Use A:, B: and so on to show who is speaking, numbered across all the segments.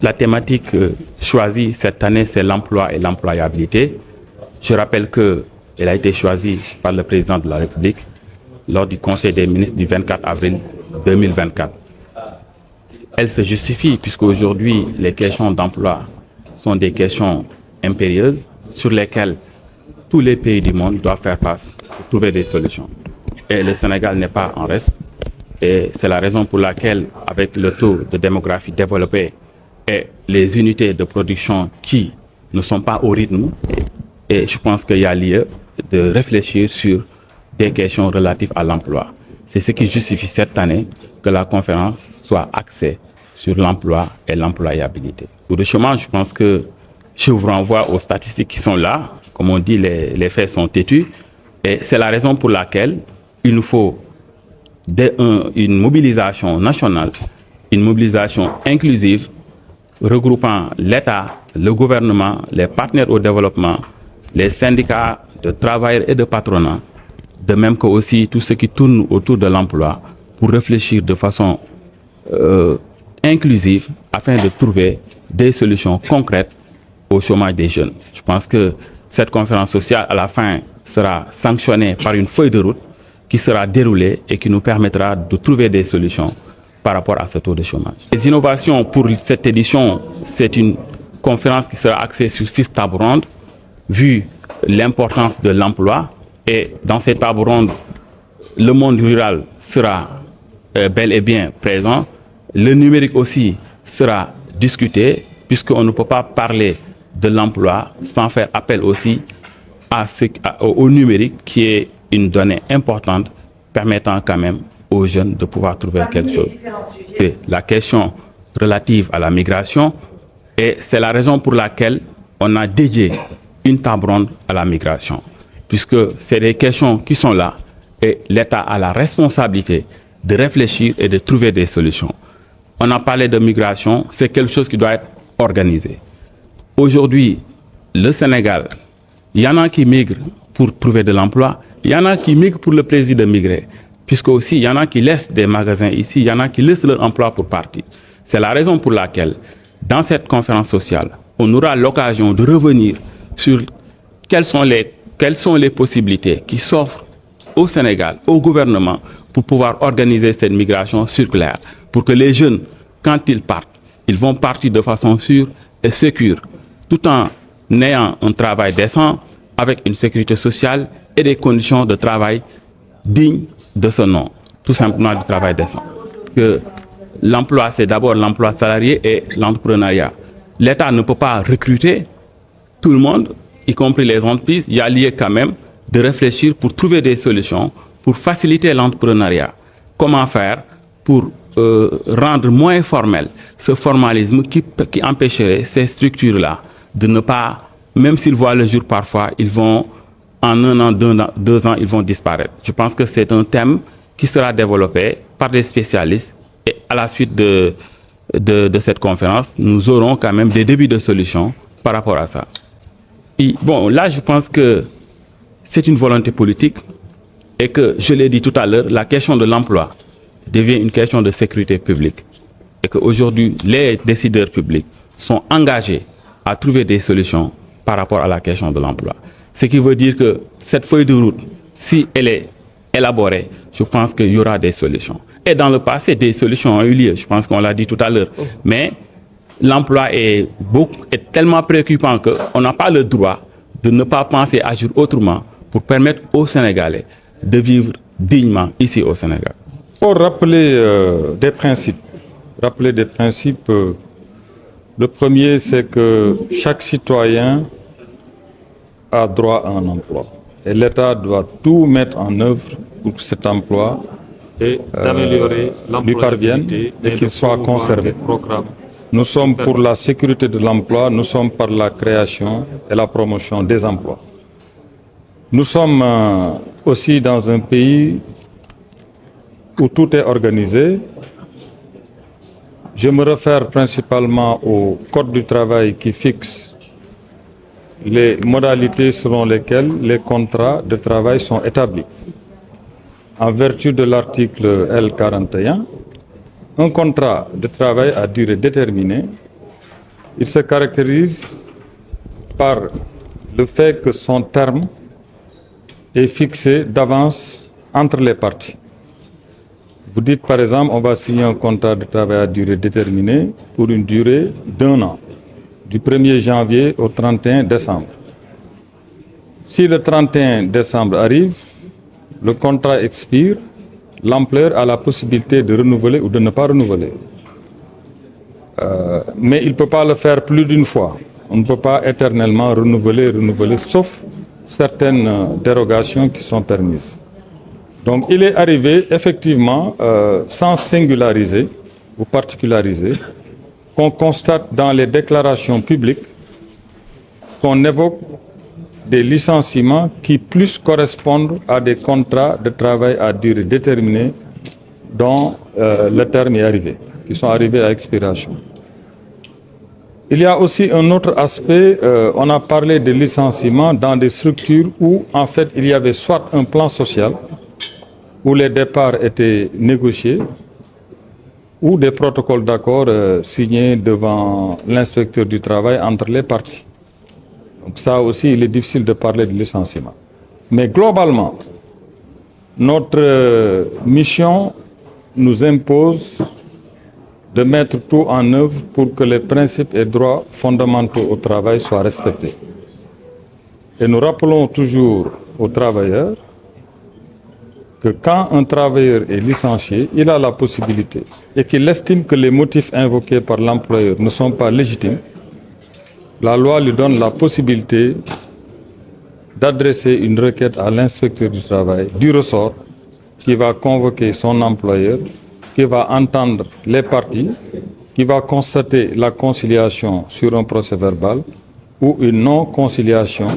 A: La thématique choisie cette année, c'est l'emploi et l'employabilité. Je rappelle qu'elle a été choisie par le président de la République lors du Conseil des ministres du 24 avril 2024. Elle se justifie puisqu'aujourd'hui, les questions d'emploi sont des questions impérieuses sur lesquelles tous les pays du monde doivent faire face pour trouver des solutions. Et le Sénégal n'est pas en reste. Et c'est la raison pour laquelle, avec le taux de démographie développé et les unités de production qui ne sont pas au rythme, et je pense qu'il y a lieu de réfléchir sur des questions relatives à l'emploi. C'est ce qui justifie cette année que la conférence soit axée sur l'emploi et l'employabilité. Pour le chômage, je pense que je vous renvoie aux statistiques qui sont là. Comme on dit, les faits sont têtus. Et c'est la raison pour laquelle il nous faut une mobilisation nationale, une mobilisation inclusive, regroupant l'État, le gouvernement, les partenaires au développement, les syndicats de travailleurs et de patronat, de même que aussi tout ce qui tourne autour de l'emploi, pour réfléchir de façon inclusive afin de trouver des solutions concrètes au chômage des jeunes. Je pense que cette conférence sociale, à la fin, sera sanctionnée par une feuille de route qui sera déroulée et qui nous permettra de trouver des solutions par rapport à ce taux de chômage. Les innovations pour cette édition, c'est une conférence qui sera axée sur 6 tables rondes, vu l'importance de l'emploi. Et dans ces tables rondes, le monde rural sera bel et bien présent. Le numérique aussi sera discuté, puisqu'on ne peut pas parler de l'emploi sans faire appel aussi au numérique, qui est une donnée importante permettant quand même aux jeunes de pouvoir trouver quelque chose. C'est la question relative à la migration, et c'est la raison pour laquelle on a dédié une table ronde à la migration, puisque c'est des questions qui sont là et l'État a la responsabilité de réfléchir et de trouver des solutions. On a parlé de migration, c'est quelque chose qui doit être organisé. Aujourd'hui, le Sénégal, il y en a qui migrent pour trouver de l'emploi, il y en a qui migrent pour le plaisir de migrer, puisque aussi il y en a qui laissent des magasins ici, il y en a qui laissent leur emploi pour partir. C'est la raison pour laquelle, dans cette conférence sociale, on aura l'occasion de revenir sur quelles sont les possibilités qui s'offrent au Sénégal, au gouvernement, pour pouvoir organiser cette migration circulaire, pour que les jeunes, quand ils partent, ils vont partir de façon sûre et sécure, tout en ayant un travail décent, avec une sécurité sociale et des conditions de travail dignes de ce nom, tout simplement du travail décent. Que l'emploi, c'est d'abord l'emploi salarié et l'entrepreneuriat. L'État ne peut pas recruter tout le monde, y compris les entreprises. Il y a lieu quand même de réfléchir pour trouver des solutions, pour faciliter l'entrepreneuriat. Comment faire pour rendre moins formel ce formalisme qui empêcherait ces structures-là de ne pas, même s'ils voient le jour parfois, ils vont, en 1 an, 2 ans, ils vont disparaître. Je pense que c'est un thème qui sera développé par des spécialistes, et à la suite de cette conférence, nous aurons quand même des débuts de solutions par rapport à ça. Et bon, là, je pense que c'est une volonté politique et que, je l'ai dit tout à l'heure, la question de l'emploi devient une question de sécurité publique, et qu'aujourd'hui, les décideurs publics sont engagés à trouver des solutions par rapport à la question de l'emploi. Ce qui veut dire que cette feuille de route, si elle est élaborée, je pense qu'il y aura des solutions. Et dans le passé, des solutions ont eu lieu, je pense qu'on l'a dit tout à l'heure. Mais l'emploi est tellement préoccupant qu'on n'a pas le droit de ne pas penser à agir autrement pour permettre aux Sénégalais de vivre dignement ici au Sénégal.
B: Pour rappeler des principes. Le premier, c'est que chaque citoyen a droit à un emploi. Et l'État doit tout mettre en œuvre pour que cet emploi lui parvienne et qu'il soit conservé. Nous sommes pour la sécurité de l'emploi, nous sommes par la création et la promotion des emplois. Nous sommes aussi dans un pays où tout est organisé. Je me réfère principalement au Code du travail qui fixe les modalités selon lesquelles les contrats de travail sont établis. En vertu de l'article L41, un contrat de travail à durée déterminée il se caractérise par le fait que son terme est fixé d'avance entre les parties. Vous dites par exemple, on va signer un contrat de travail à durée déterminée pour une durée d'1 an, du 1er janvier au 31 décembre. Si le 31 décembre arrive, le contrat expire, l'employeur a la possibilité de renouveler ou de ne pas renouveler. Mais il ne peut pas le faire plus d'une fois. On ne peut pas éternellement renouveler, sauf certaines dérogations qui sont permises. Donc il est arrivé effectivement, sans singulariser ou particulariser, qu'on constate dans les déclarations publiques qu'on évoque des licenciements qui plus correspondent à des contrats de travail à durée déterminée dont le terme est arrivé, qui sont arrivés à expiration. Il y a aussi un autre aspect, on a parlé de licenciements dans des structures où en fait il y avait soit un plan social, où les départs étaient négociés, ou des protocoles d'accord signés devant l'inspecteur du travail entre les parties. Donc ça aussi, il est difficile de parler de licenciement. Mais globalement, notre mission nous impose de mettre tout en œuvre pour que les principes et droits fondamentaux au travail soient respectés. Et nous rappelons toujours aux travailleurs que quand un travailleur est licencié, il a la possibilité et qu'il estime que les motifs invoqués par l'employeur ne sont pas légitimes, la loi lui donne la possibilité d'adresser une requête à l'inspecteur du travail du ressort qui va convoquer son employeur, qui va entendre les parties, qui va constater la conciliation sur un procès verbal ou une non-conciliation.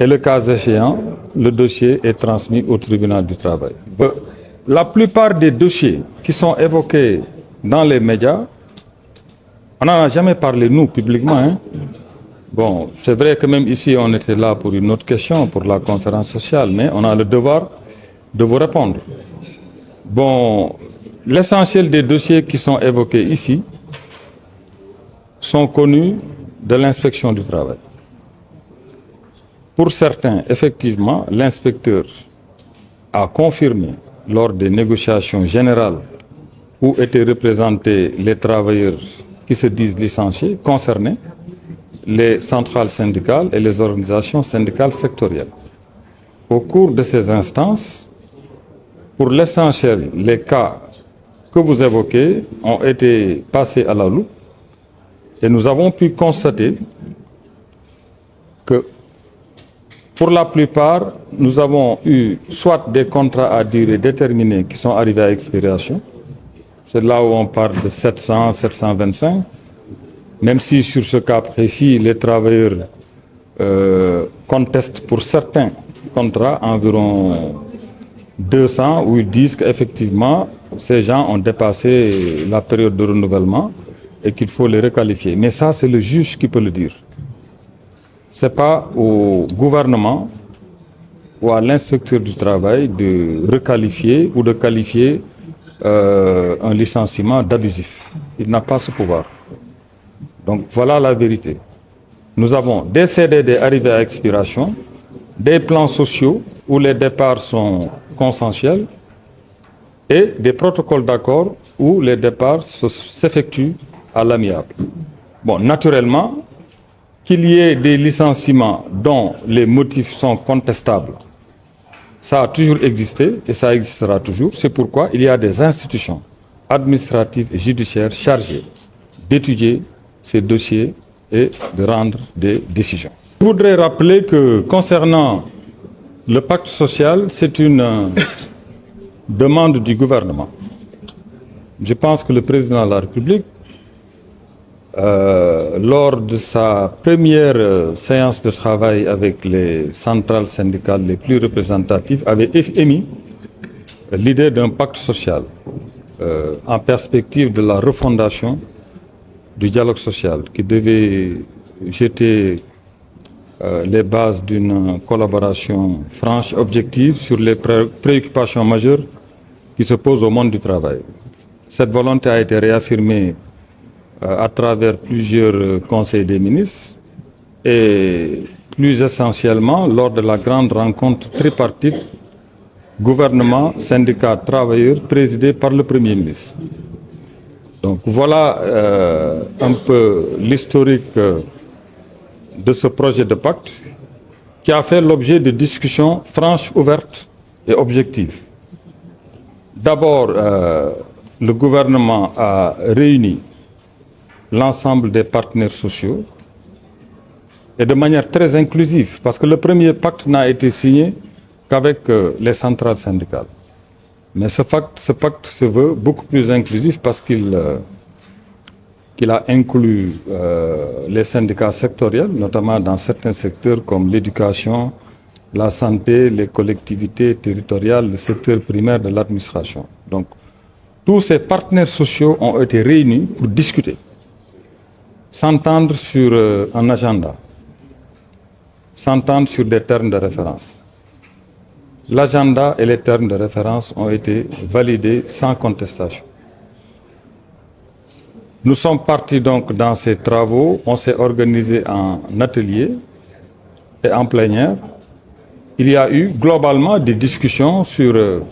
B: Et le cas échéant, le dossier est transmis au tribunal du travail. La plupart des dossiers qui sont évoqués dans les médias, on n'en a jamais parlé, nous, publiquement. Hein? Bon, c'est vrai que même ici, on était là pour une autre question, pour la conférence sociale, mais on a le devoir de vous répondre. Bon, l'essentiel des dossiers qui sont évoqués ici sont connus de l'inspection du travail. Pour certains, effectivement, l'inspecteur a confirmé lors des négociations générales où étaient représentés les travailleurs qui se disent licenciés, concernés, les centrales syndicales et les organisations syndicales sectorielles. Au cours de ces instances, pour l'essentiel, les cas que vous évoquez ont été passés à la loupe et nous avons pu constater que pour la plupart, nous avons eu soit des contrats à durée déterminée qui sont arrivés à expiration, c'est là où on parle de 700, 725, même si sur ce cas précis, les travailleurs contestent pour certains contrats environ 200, où ils disent qu'effectivement, ces gens ont dépassé la période de renouvellement et qu'il faut les requalifier. Mais ça, c'est le juge qui peut le dire. Ce n'est pas au gouvernement ou à l'inspecteur du travail de requalifier ou de qualifier un licenciement d'abusif. Il n'a pas ce pouvoir. Donc voilà la vérité. Nous avons des CDD arrivés à expiration, des plans sociaux où les départs sont consensuels et des protocoles d'accord où les départs s'effectuent à l'amiable. Bon, naturellement, qu'il y ait des licenciements dont les motifs sont contestables, ça a toujours existé et ça existera toujours. C'est pourquoi il y a des institutions administratives et judiciaires chargées d'étudier ces dossiers et de rendre des décisions. Je voudrais rappeler que concernant le pacte social, c'est une demande du gouvernement. Je pense que le président de la République, lors de sa première séance de travail avec les centrales syndicales les plus représentatives, avait émis l'idée d'un pacte social en perspective de la refondation du dialogue social qui devait jeter les bases d'une collaboration franche, objective sur les préoccupations majeures qui se posent au monde du travail. Cette volonté a été réaffirmée à travers plusieurs conseils des ministres et plus essentiellement lors de la grande rencontre tripartite gouvernement, syndicats, travailleurs présidée par le Premier ministre. Donc voilà un peu l'historique de ce projet de pacte qui a fait l'objet de discussions franches, ouvertes et objectives. D'abord, le gouvernement a réuni l'ensemble des partenaires sociaux et de manière très inclusive, parce que le premier pacte n'a été signé qu'avec les centrales syndicales. Mais ce pacte se veut beaucoup plus inclusif parce qu'il a inclus les syndicats sectoriels, notamment dans certains secteurs comme l'éducation, la santé, les collectivités territoriales, le secteur primaire de l'administration. Donc, tous ces partenaires sociaux ont été réunis pour discuter, s'entendre sur un agenda, s'entendre sur des termes de référence. L'agenda et les termes de référence ont été validés sans contestation. Nous sommes partis donc dans ces travaux, on s'est organisé en atelier et en plénière. Il y a eu globalement des discussions sur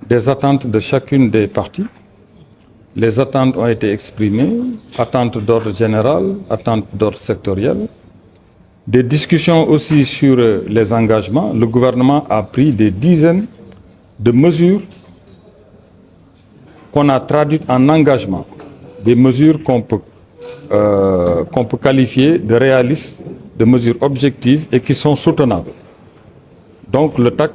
B: des attentes de chacune des parties. Les attentes ont été exprimées, attentes d'ordre général, attentes d'ordre sectoriel. Des discussions aussi sur les engagements. Le gouvernement a pris des dizaines de mesures qu'on a traduites en engagements, des mesures qu'on peut qualifier de réalistes, de mesures objectives et qui sont soutenables. Donc le pacte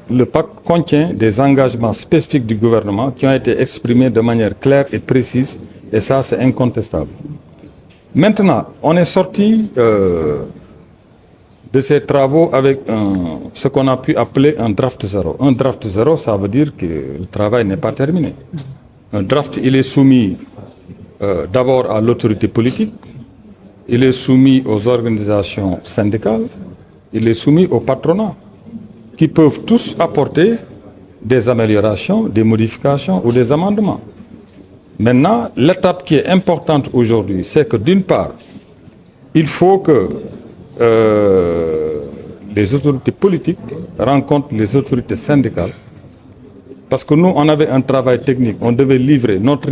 B: contient des engagements spécifiques du gouvernement qui ont été exprimés de manière claire et précise, et ça c'est incontestable. Maintenant, on est sorti de ces travaux avec ce qu'on a pu appeler un draft zéro. Un draft zéro, ça veut dire que le travail n'est pas terminé. Un draft, il est soumis d'abord à l'autorité politique, il est soumis aux organisations syndicales, il est soumis au patronat, qui peuvent tous apporter des améliorations, des modifications ou des amendements. Maintenant, l'étape qui est importante aujourd'hui, c'est que d'une part, il faut que les autorités politiques rencontrent les autorités syndicales, parce que nous, on avait un travail technique, on devait livrer, notre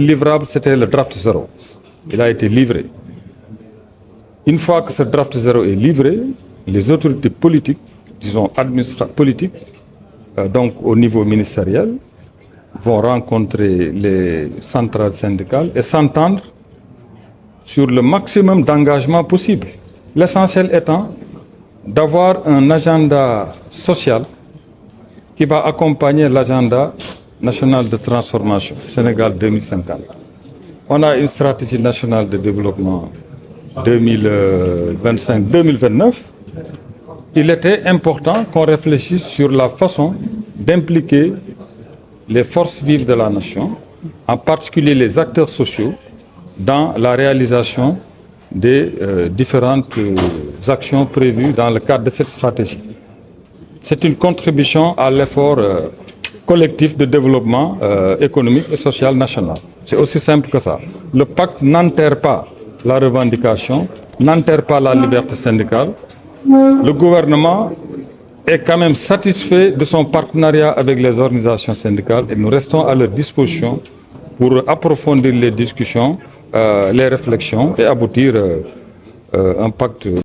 B: livrable, c'était le draft zéro. Il a été livré. Une fois que ce draft zéro est livré, les autorités politiques, disons politiques, donc au niveau ministériel, vont rencontrer les centrales syndicales et s'entendre sur le maximum d'engagement possible. L'essentiel étant d'avoir un agenda social qui va accompagner l'agenda national de transformation Sénégal 2050. On a une stratégie nationale de développement 2025-2029. Il était important qu'on réfléchisse sur la façon d'impliquer les forces vives de la nation, en particulier les acteurs sociaux, dans la réalisation des différentes actions prévues dans le cadre de cette stratégie. C'est une contribution à l'effort collectif de développement économique et social national. C'est aussi simple que ça. Le pacte n'enterre pas la revendication, n'enterre pas la liberté syndicale. Le gouvernement est quand même satisfait de son partenariat avec les organisations syndicales et nous restons à leur disposition pour approfondir les discussions, les réflexions et aboutir à un pacte.